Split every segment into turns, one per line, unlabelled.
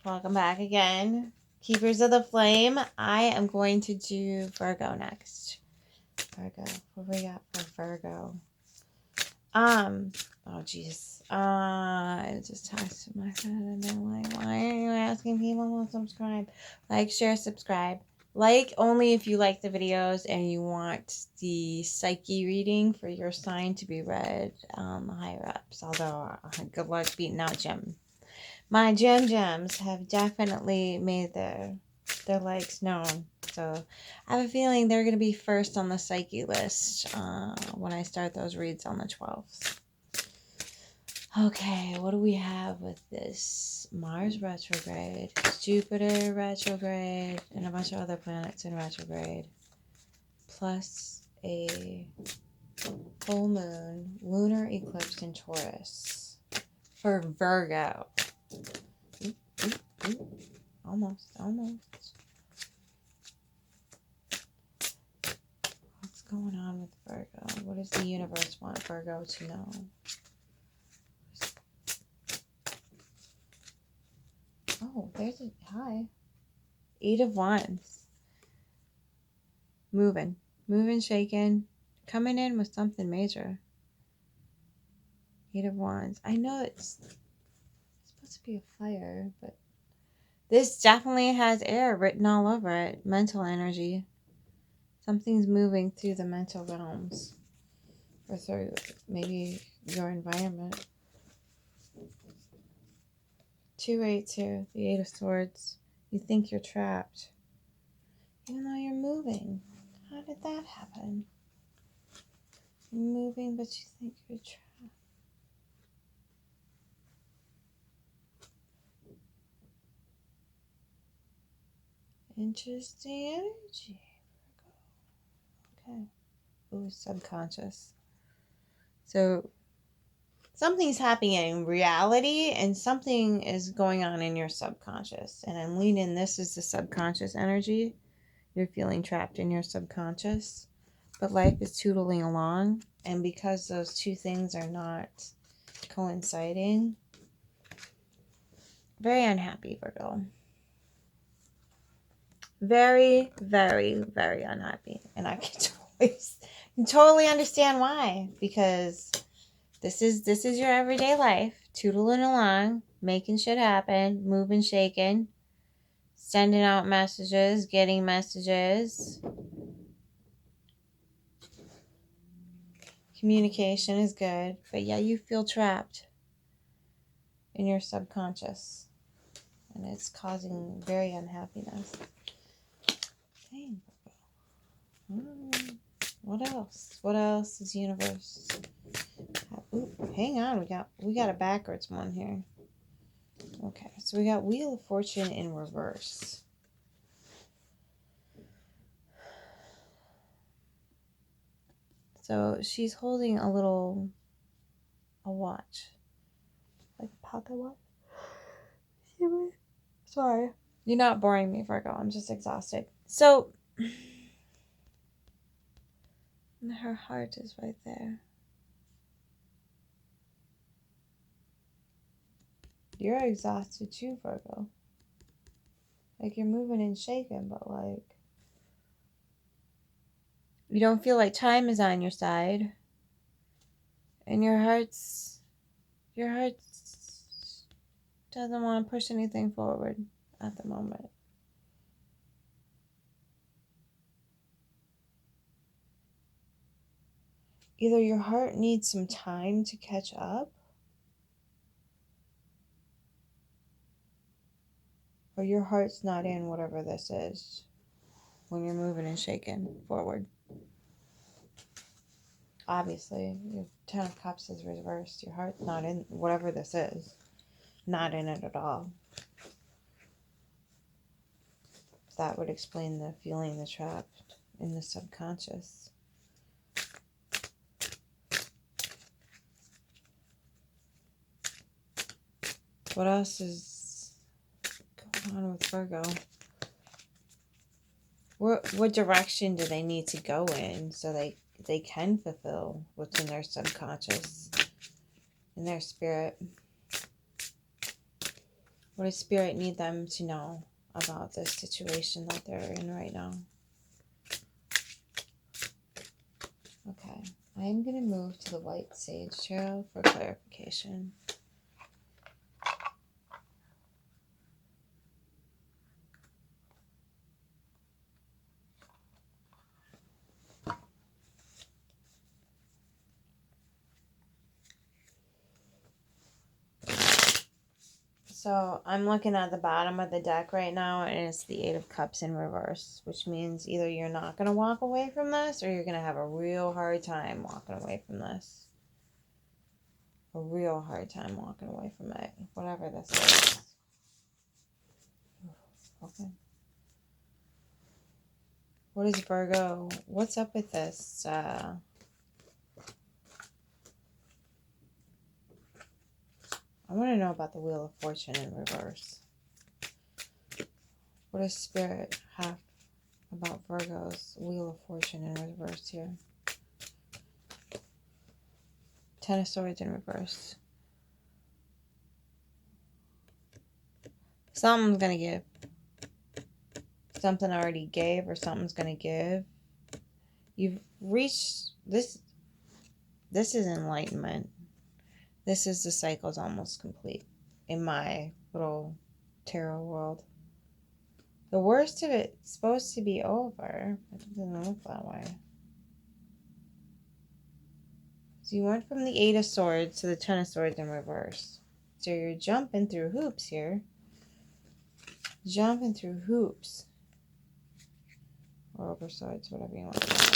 Welcome back again. Keepers of the Flame. I am going to do Virgo next. Virgo. What we got for Virgo? Oh jeez. It just talks to my head and they're like, why are you asking people to subscribe? Like, share, subscribe. Like only if you like the videos and you want the psyche reading for your sign to be read higher ups. Although, good luck beating out Jim. My gems have definitely made their likes known. So I have a feeling they're going to be first on the psyche list when I start those reads on the 12th. Okay, what do we have with this? Mars retrograde, Jupiter retrograde, and a bunch of other planets in retrograde. Plus a full moon, lunar eclipse in Taurus for Virgo. Almost. What's going on with Virgo? What does the universe want Virgo to know? Oh, there's a hi. 8 of Wands. Moving, shaking, coming in with something major. 8 of Wands. I know it's supposed to be a fire, but this definitely has air written all over it. Mental energy. Something's moving through the mental realms. Or through maybe your environment. 282, the 8 of Swords. You think you're trapped. Even though you're moving. How did that happen? You're moving, but you think you're trapped. Interesting energy. Okay. Ooh, subconscious. So something's happening in reality and something is going on in your subconscious. And I'm leaning, this is the subconscious energy. You're feeling trapped in your subconscious. But life is tootling along. And because those two things are not coinciding, very unhappy, Virgo. Very, very, very unhappy. And I can totally understand why. Because this is your everyday life. Tootling along, making shit happen, moving, shaking, sending out messages, getting messages. Communication is good. But yeah, you feel trapped in your subconscious. And it's causing very unhappiness. Dang. What else? What else is universe? Ooh, hang on, we got a backwards one here. Okay, so we got Wheel of Fortune in reverse. So she's holding a watch. Like a pocket watch. Sorry. You're not boring me, Virgo. I'm just exhausted. So her heart is right there. You're exhausted too, Virgo. Like you're moving and shaking, but like you don't feel like time is on your side. And your heart doesn't want to push anything forward at the moment. Either your heart needs some time to catch up, or your heart's not in whatever this is when you're moving and shaking forward. Obviously, your 10 of Cups is reversed. Your heart's not in whatever this is. Not in it at all. That would explain the feeling the trapped in the subconscious. What else is going on with Virgo? What direction do they need to go in so they can fulfill what's in their subconscious, in their spirit? What does Spirit need them to know about this situation that they're in right now? Okay. I'm going to move to the White Sage Tarot for clarification. So I'm looking at the bottom of the deck right now, and it's the Eight of Cups in reverse, which means either you're not going to walk away from this, or you're going to have a real hard time walking away from this. A real hard time walking away from it, whatever this is. Okay. What is Virgo? What's up with this? I want to know about the Wheel of Fortune in reverse. What does Spirit have about Virgo's Wheel of Fortune in reverse here? Ten of Swords in reverse. Something's going to give. Something already gave, or something's going to give. You've reached this. This is enlightenment. This is the cycle's almost complete in my little tarot world. The worst of it's supposed to be over. It doesn't look that way. So you went from the Eight of Swords to the Ten of Swords in reverse. So you're jumping through hoops here. Jumping through hoops. Or over swords, whatever you want to call it.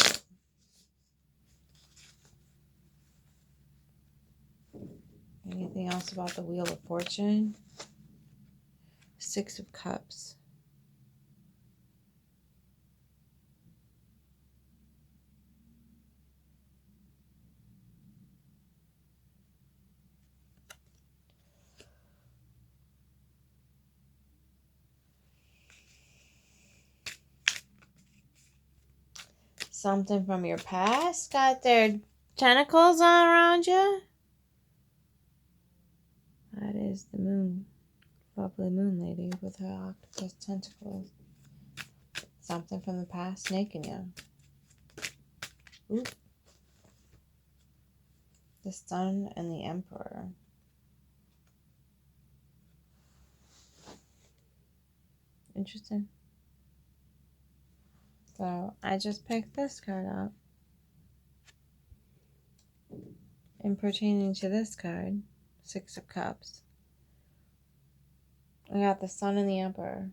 Anything else about the Wheel of Fortune? Six of Cups. Something from your past got their tentacles on around you. That is the moon. Lovely moon lady with her octopus tentacles. Something from the past snaking you. Ooh. The Sun and the Emperor. Interesting. So I just picked this card up. And pertaining to this card, Six of Cups, I got the Sun and the Emperor.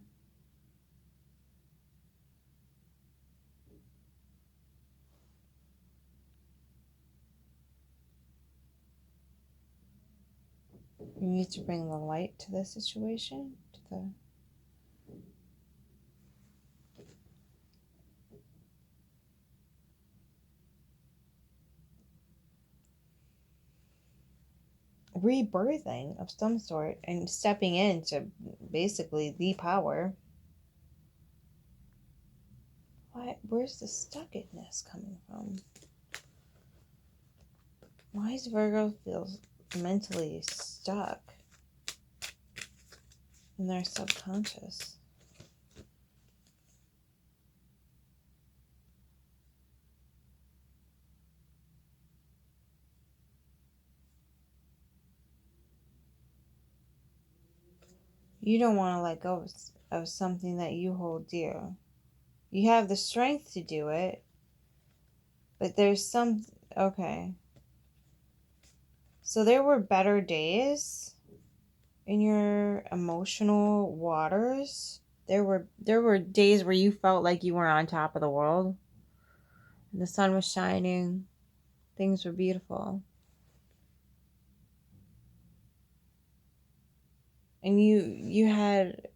You need to bring the light to the situation, to the rebirthing of some sort and stepping into basically the power. Where's the stuckedness coming from? Why does Virgo feel mentally stuck in their subconscious? You don't want to let go of something that you hold dear. You have the strength to do it, but there's some... Okay. So there were better days in your emotional waters. There were days where you felt like you were on top of the world. The sun was shining. Things were beautiful. And you had,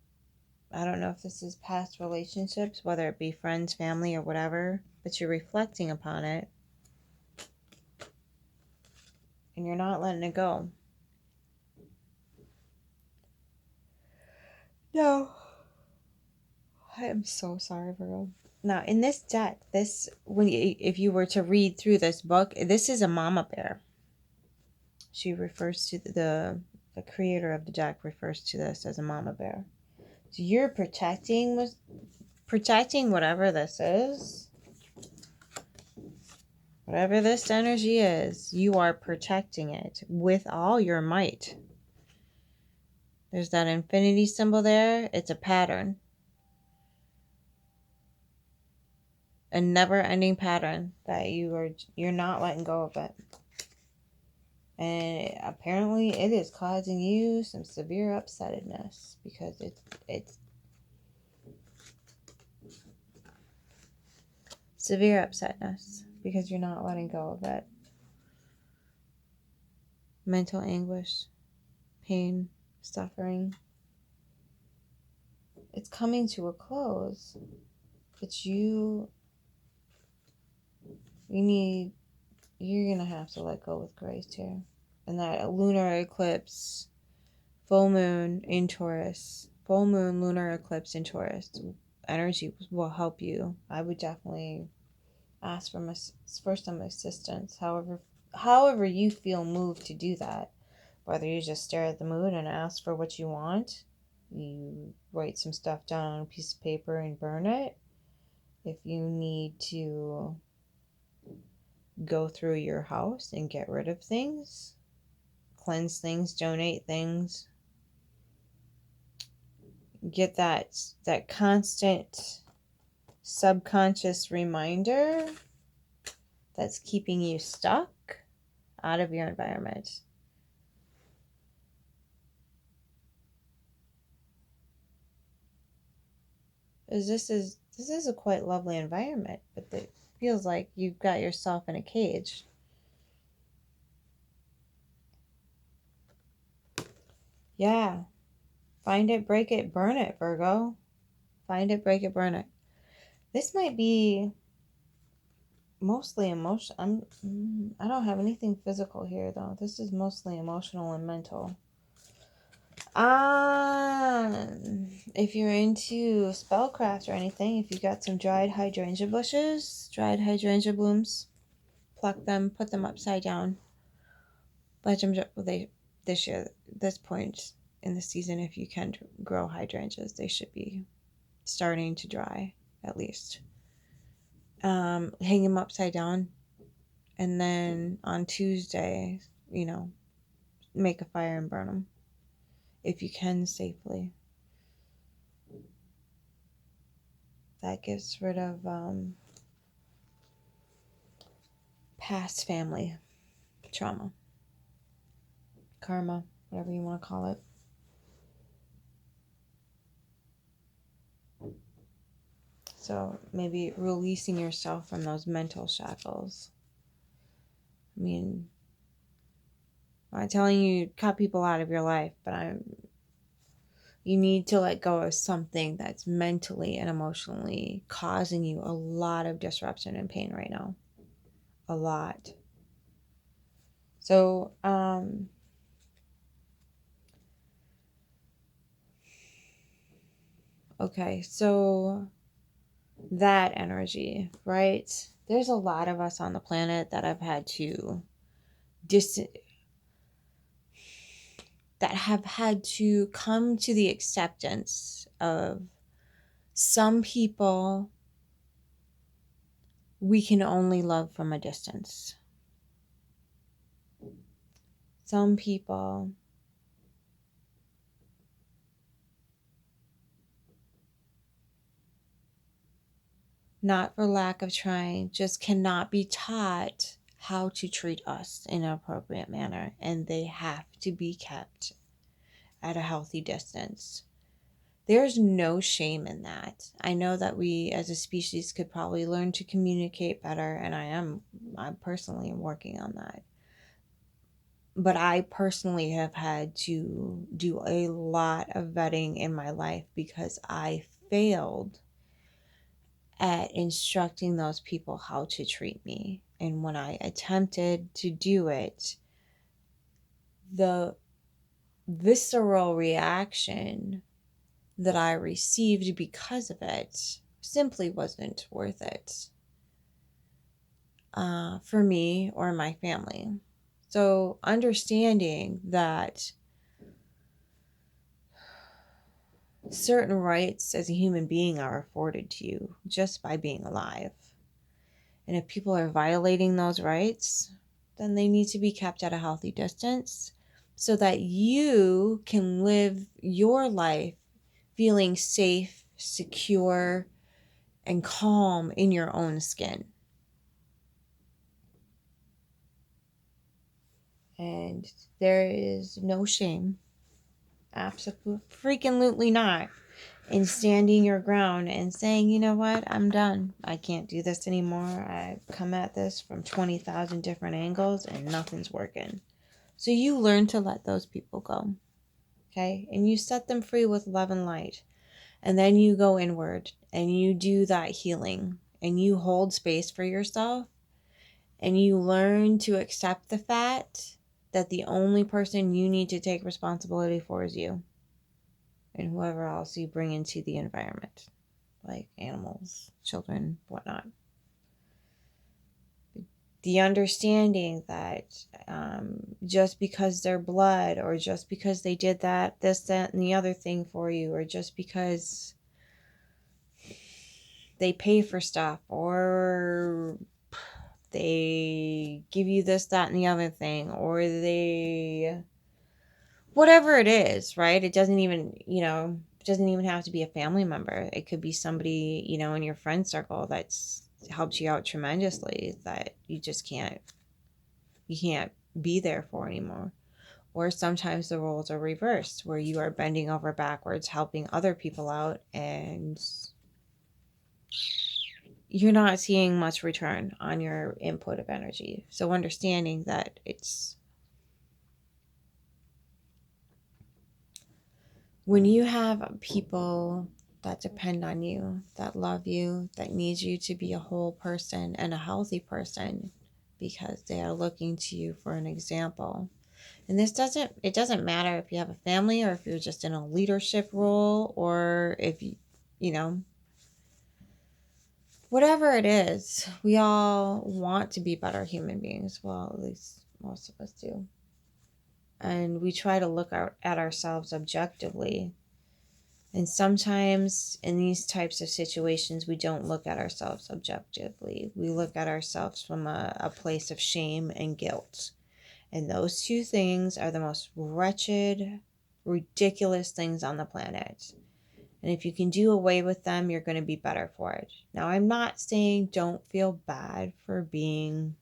I don't know if this is past relationships, whether it be friends, family, or whatever, but you're reflecting upon it. And you're not letting it go. No. I am so sorry, Virgo. Now, in this deck, if you were to read through this book, this is a mama bear. She refers to the the creator of the deck refers to this as a mama bear. So you're protecting whatever this is. Whatever this energy is, you are protecting it with all your might. There's that infinity symbol there. It's a pattern. A never-ending pattern that you're not letting go of it. And apparently it is causing you some severe upsetness because it's severe upsetness because you're not letting go of it. Mental anguish, pain, suffering. It's coming to a close. It's you're gonna have to let go with grace here. And that lunar eclipse, full moon in Taurus, full moon lunar eclipse in Taurus energy will help you. I would definitely ask for some assistance. However you feel moved to do that. Whether you just stare at the moon and ask for what you want, you write some stuff down on a piece of paper and burn it. If you need to go through your house and get rid of things, cleanse things, donate things, get that constant subconscious reminder that's keeping you stuck out of your environment. This is a quite lovely environment, but it feels like you've got yourself in a cage. Yeah. Find it, break it, burn it, Virgo. Find it, break it, burn it. This might be mostly emotional. I don't have anything physical here, though. This is mostly emotional and mental. If you're into spellcraft or anything, if you got some dried hydrangea bushes, dried hydrangea blooms, pluck them, put them upside down. Let them, this point in the season, if you can grow hydrangeas, they should be starting to dry, at least. Hang them upside down, and then on Tuesday, make a fire and burn them, if you can safely. That gets rid of past family trauma, karma, whatever you want to call it. So maybe releasing yourself from those mental shackles. I mean, I'm not telling you to cut people out of your life, but you need to let go of something that's mentally and emotionally causing you a lot of disruption and pain right now. A lot. So, okay, so that energy, right? There's a lot of us on the planet that have had to come to the acceptance of some people we can only love from a distance. Some people not for lack of trying, just cannot be taught how to treat us in an appropriate manner, and they have to be kept at a healthy distance. There's no shame in that. I know that we as a species could probably learn to communicate better, and I personally am working on that. But I personally have had to do a lot of vetting in my life because I failed at instructing those people how to treat me. And when I attempted to do it, the visceral reaction that I received because of it simply wasn't worth it for me or my family. So understanding that certain rights as a human being are afforded to you just by being alive. And if people are violating those rights, then they need to be kept at a healthy distance so that you can live your life feeling safe, secure, and calm in your own skin. And there is no shame, absolutely freaking not, in standing your ground and saying, you know what, I'm done. I can't do this anymore. I've come at this from 20,000 different angles and nothing's working. So you learn to let those people go, okay? And you set them free with love and light. And then you go inward and you do that healing and you hold space for yourself and you learn to accept the fact that the only person you need to take responsibility for is you and whoever else you bring into the environment, like animals, children, whatnot. The understanding that just because they're blood, or just because they did that, this, that, and the other thing for you, or just because they pay for stuff, or they give you this, that, and the other thing, or they, whatever it is, right? It doesn't even, it doesn't even have to be a family member. It could be somebody, in your friend circle that's helped you out tremendously that you can't be there for anymore. Or sometimes the roles are reversed, where you are bending over backwards helping other people out and you're not seeing much return on your input of energy. So understanding that it's when you have people that depend on you, that love you, that need you to be a whole person and a healthy person because they are looking to you for an example. And it doesn't matter if you have a family or if you're just in a leadership role, or if you know, whatever it is, we all want to be better human beings. Well, at least most of us do. And we try to look at ourselves objectively. And sometimes in these types of situations, we don't look at ourselves objectively. We look at ourselves from a place of shame and guilt. And those two things are the most wretched, ridiculous things on the planet. And if you can do away with them, you're going to be better for it. Now, I'm not saying don't feel bad for behaving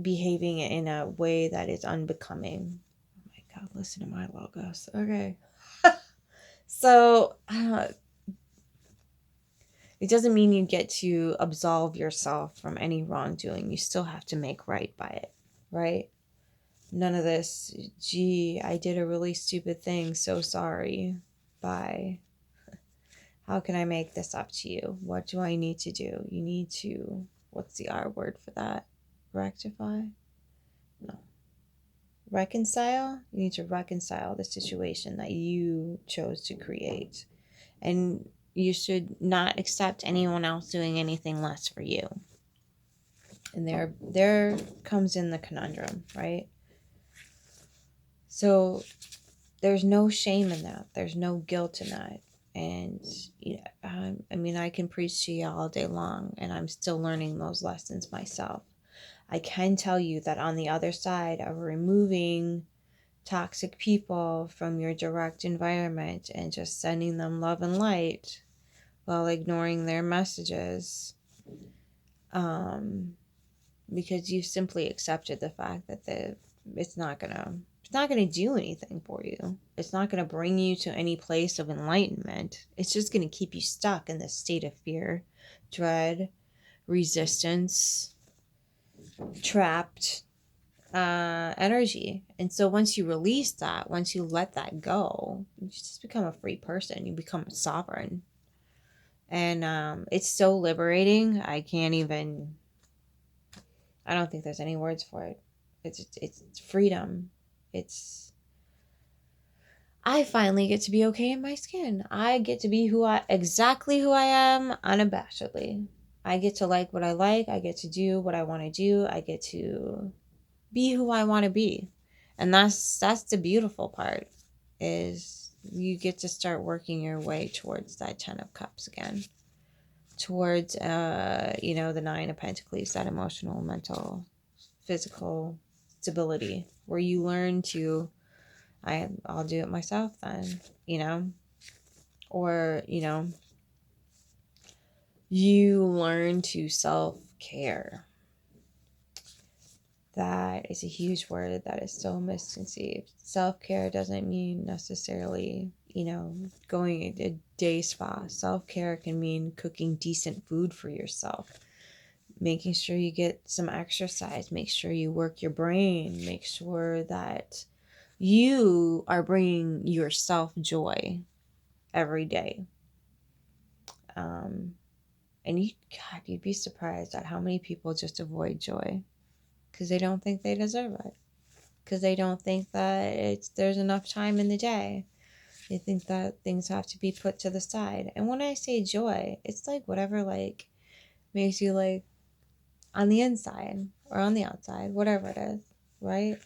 in a way that is unbecoming. Oh my God, listen to my logos. Okay. So, it doesn't mean you get to absolve yourself from any wrongdoing. You still have to make right by it, right? None of this, gee, I did a really stupid thing, so sorry. Bye. How can I make this up to you? What do I need to do? You need to, what's the R word for that? Rectify? No. Reconcile? You need to reconcile the situation that you chose to create. And you should not accept anyone else doing anything less for you. And there comes in the conundrum, right? So there's no shame in that. There's no guilt in that. And I can preach to you all day long, and I'm still learning those lessons myself. I can tell you that on the other side of removing toxic people from your direct environment and just sending them love and light while ignoring their messages, because you simply accepted the fact that it's not gonna do anything for you. It's not gonna bring you to any place of enlightenment. It's just gonna keep you stuck in this state of fear, dread, resistance, trapped energy. And so once you release that, once you let that go, you just become a free person. You become sovereign. And it's so liberating. I don't think there's any words for it. It's freedom. I finally get to be okay in my skin. I get to be exactly who I am, unabashedly. I get to like what I like. I get to do what I want to do. I get to be who I want to be. And that's the beautiful part. is you get to start working your way towards that 10 of Cups again. Towards, the 9 of Pentacles, that emotional, mental, physical stability, where you learn to, I'll do it myself then, or, you learn to self-care. That is a huge word that is so misconceived. Self-care doesn't mean necessarily, going a day spa. Self-care can mean cooking decent food for yourself, making sure you get some exercise, make sure you work your brain, make sure that you are bringing yourself joy every day. And you'd be surprised at how many people just avoid joy because they don't think they deserve it. Because they don't think that there's enough time in the day. They think that things have to be put to the side. And when I say joy, it's like whatever makes you on the inside or on the outside, whatever it is, right?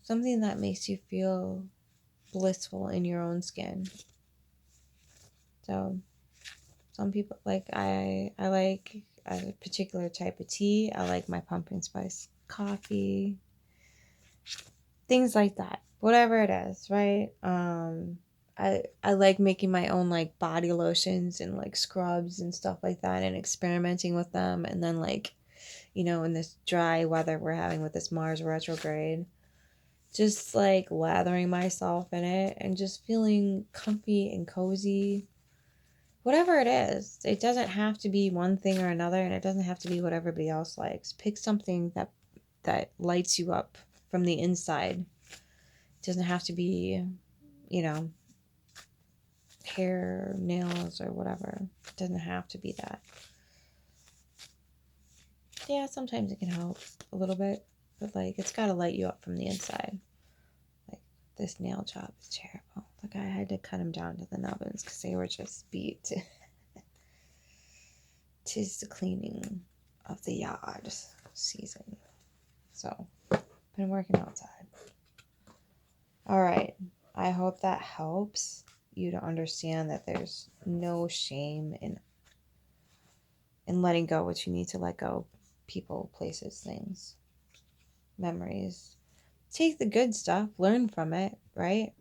Something that makes you feel blissful in your own skin. So some people I like a particular type of tea. I like my pumpkin spice coffee. Things like that. Whatever it is, right? I like making my own body lotions and scrubs and stuff like that and experimenting with them, and then in this dry weather we're having with this Mars retrograde, just lathering myself in it and just feeling comfy and cozy. Whatever it is, it doesn't have to be one thing or another, and it doesn't have to be what everybody else likes. Pick something that lights you up from the inside. It doesn't have to be, hair, nails, or whatever. It doesn't have to be that. Yeah, sometimes it can help a little bit, but it's got to light you up from the inside. This nail job is terrible. I had to cut them down to the nubbins because they were just beat. 'Tis the cleaning of the yard season. So, been working outside. All right. I hope that helps you to understand that there's no shame in letting go what you need to let go. People, places, things, memories. Take the good stuff, learn from it, right?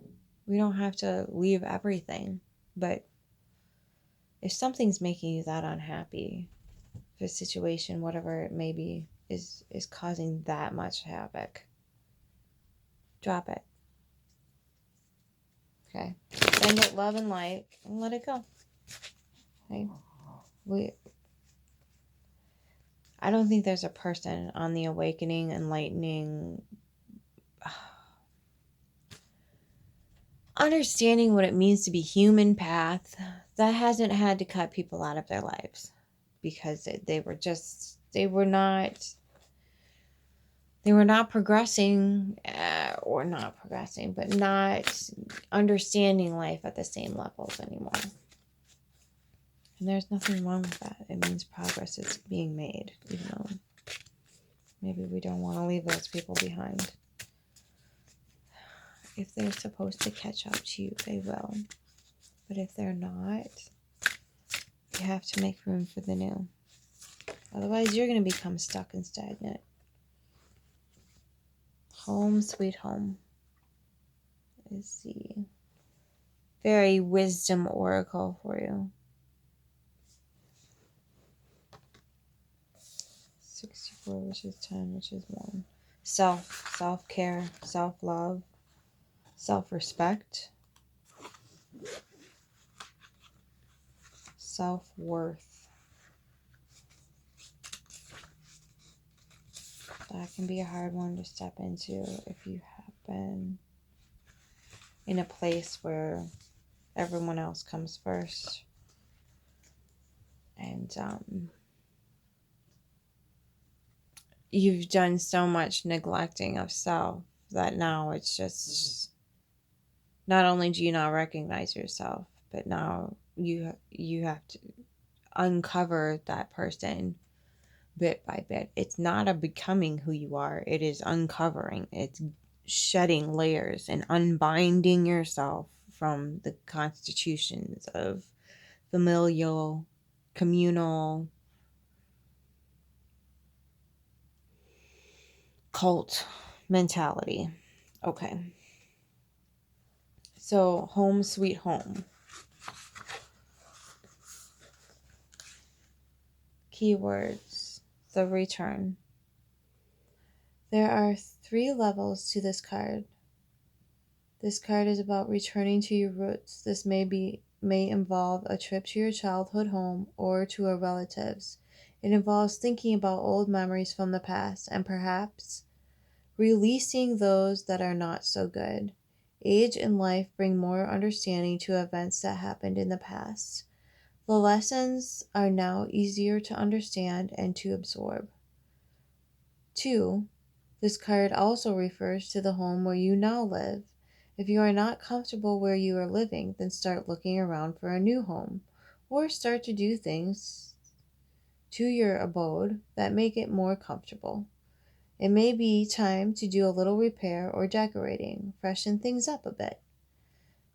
We don't have to leave everything, but if something's making you that unhappy, if a situation, whatever it may be, is causing that much havoc, drop it. Okay? Send it love and light and let it go. Okay? I don't think there's a person on the awakening, enlightening, understanding what it means to be human path that hasn't had to cut people out of their lives because they were not progressing, but not understanding life at the same levels anymore. And there's nothing wrong with that. It means progress is being made, even though maybe we don't want to leave those people behind. If they're supposed to catch up to you, they will. But if they're not, you have to make room for the new. Otherwise, you're going to become stuck and stagnant. Home sweet home is the very wisdom oracle for you. 64, which is 10, which is 1. Self-care, self-love, self-respect, self-worth. That can be a hard one to step into if you have been in a place where everyone else comes first. And you've done so much neglecting of self that now it's just, not only do you not recognize yourself, but now you have to uncover that person bit by bit. It's not a becoming who you are. It is uncovering. It's shedding layers and unbinding yourself from the constitutions of familial, communal, cult mentality. Okay. So, home sweet home. Keywords: the return. There are 3 levels to this card. This card is about returning to your roots. This may involve a trip to your childhood home or to a relative's. It involves thinking about old memories from the past and perhaps releasing those that are not so good. Age and life bring more understanding to events that happened in the past. The lessons are now easier to understand and to absorb. 2. This card also refers to the home where you now live. If you are not comfortable where you are living, then start looking around for a new home, or start to do things to your abode that make it more comfortable. It may be time to do a little repair or decorating, freshen things up a bit.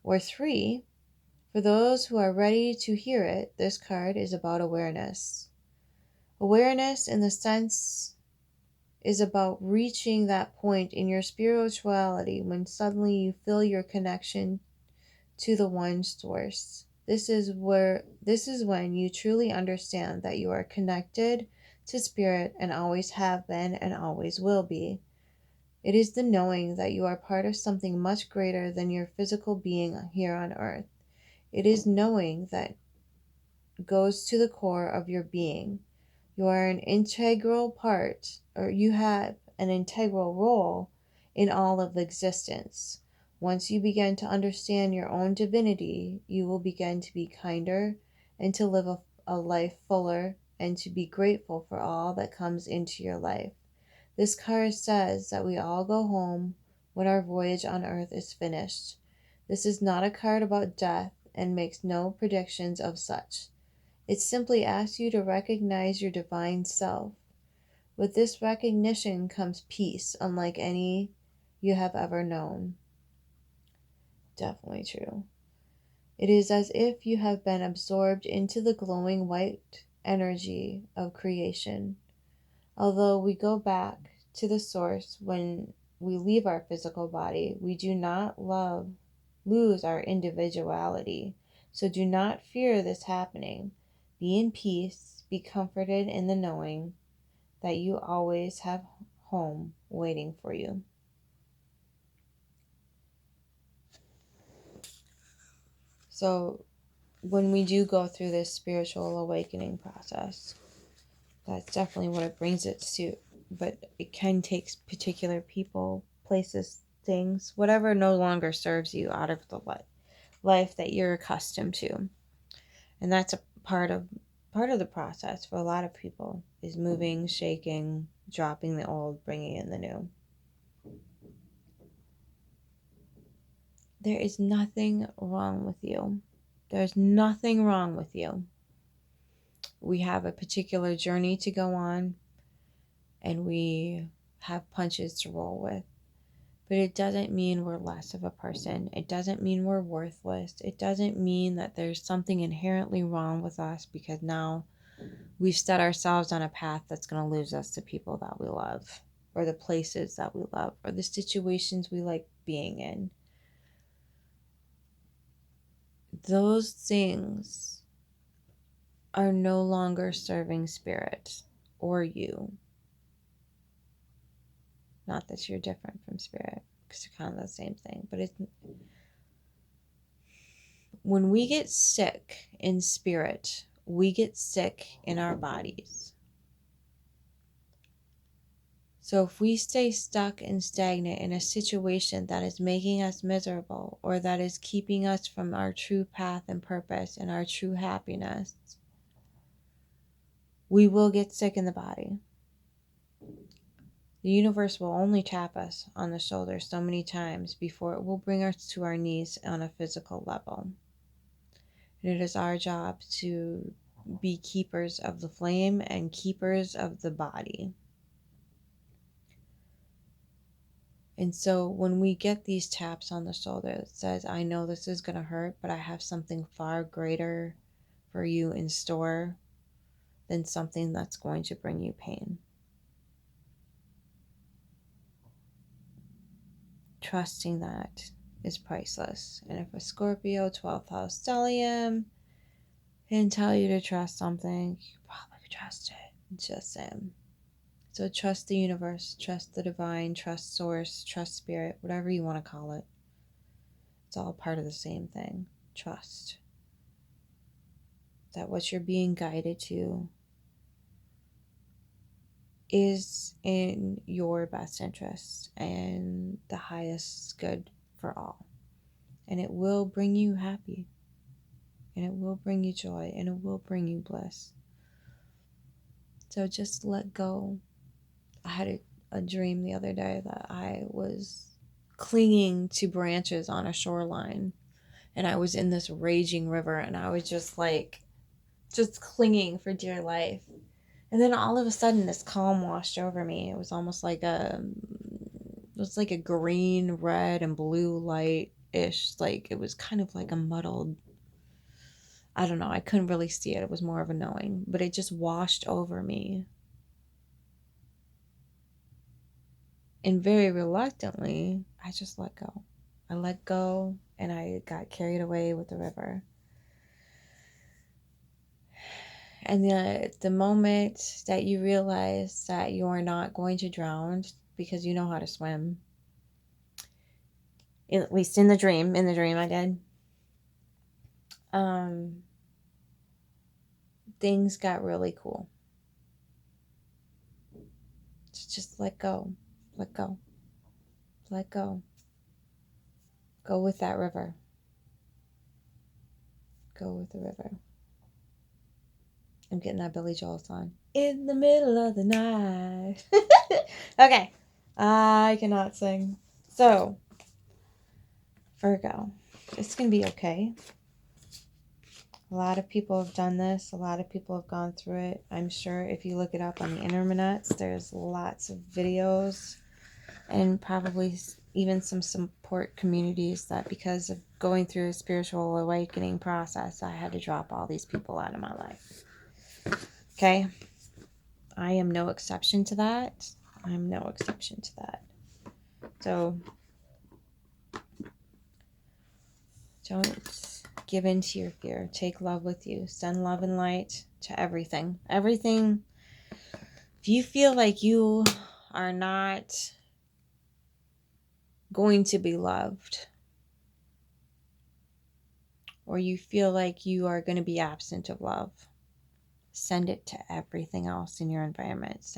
Or 3, for those who are ready to hear it, this card is about awareness. Awareness in the sense is about reaching that point in your spirituality when suddenly you feel your connection to the one source. This is when you truly understand that you are connected to spirit and always have been and always will be. It is the knowing that you are part of something much greater than your physical being here on earth. It is knowing that goes to the core of your being. You are an integral part, or you have an integral role in all of existence. Once you begin to understand your own divinity, you will begin to be kinder and to live a life fuller and to be grateful for all that comes into your life. This card says that we all go home when our voyage on earth is finished. This is not a card about death and makes no predictions of such. It simply asks you to recognize your divine self. With this recognition comes peace, unlike any you have ever known. Definitely true. It is as if you have been absorbed into the glowing white energy of creation. Although we go back to the source when we leave our physical body, we do not lose our individuality. So do not fear this happening. Be in peace, be comforted in the knowing that you always have home waiting for you. So when we do go through this spiritual awakening process, that's definitely what it brings it to. But it can take particular people, places, things, whatever no longer serves you out of the life that you're accustomed to. And that's a part of the process for a lot of people, is moving, shaking, dropping the old, bringing in the new. There is nothing wrong with you. There's nothing wrong with you. We have a particular journey to go on, and we have punches to roll with. But it doesn't mean we're less of a person. It doesn't mean we're worthless. It doesn't mean that there's something inherently wrong with us because now we've set ourselves on a path that's going to lose us to people that we love, or the places that we love, or the situations we like being in. Those things are no longer serving spirit or you. Not that you're different from spirit, because you're kind of the same thing. But when we get sick in spirit, we get sick in our bodies. So if we stay stuck and stagnant in a situation that is making us miserable, or that is keeping us from our true path and purpose and our true happiness, we will get sick in the body. The universe will only tap us on the shoulder so many times before it will bring us to our knees on a physical level. And it is our job to be keepers of the flame and keepers of the body. And so when we get these taps on the shoulder that says, I know this is going to hurt, but I have something far greater for you in store than something that's going to bring you pain. Trusting that is priceless. And if a Scorpio 12th house stellium can tell you to trust something, you probably trust it. Just saying. So trust the universe, trust the divine, trust source, trust spirit, whatever you want to call it. It's all part of the same thing. Trust that what you're being guided to is in your best interest and the highest good for all. And it will bring you happy. And it will bring you joy. And it will bring you bliss. So just let go. I had a dream the other day that I was clinging to branches on a shoreline. And I was in this raging river. And I was just clinging for dear life. And then all of a sudden this calm washed over me. It was almost like it was like a green, red, and blue light-ish. Like it was kind of like a muddled, I don't know, I couldn't really see it. It was more of a knowing. But it just washed over me. And very reluctantly, I just let go. I let go and I got carried away with the river. And the moment that you realize that you are not going to drown because you know how to swim, at least in the dream I did, things got really cool. Just let go, let go, let go. Go with that river. Go with the river. I'm getting that Billy Joel song. In the middle of the night. Okay. I cannot sing. So, Virgo. It's going to be okay. A lot of people have done this. A lot of people have gone through it. I'm sure if you look it up on the internets, there's lots of videos and probably even some support communities that because of going through a spiritual awakening process, I had to drop all these people out of my life. Okay? I am no exception to that. I'm no exception to that. So don't give in to your fear. Take love with you. Send love and light to everything. Everything. If you feel like you are not going to be loved, or you feel like you are going to be absent of love, send it to everything else in your environment. Send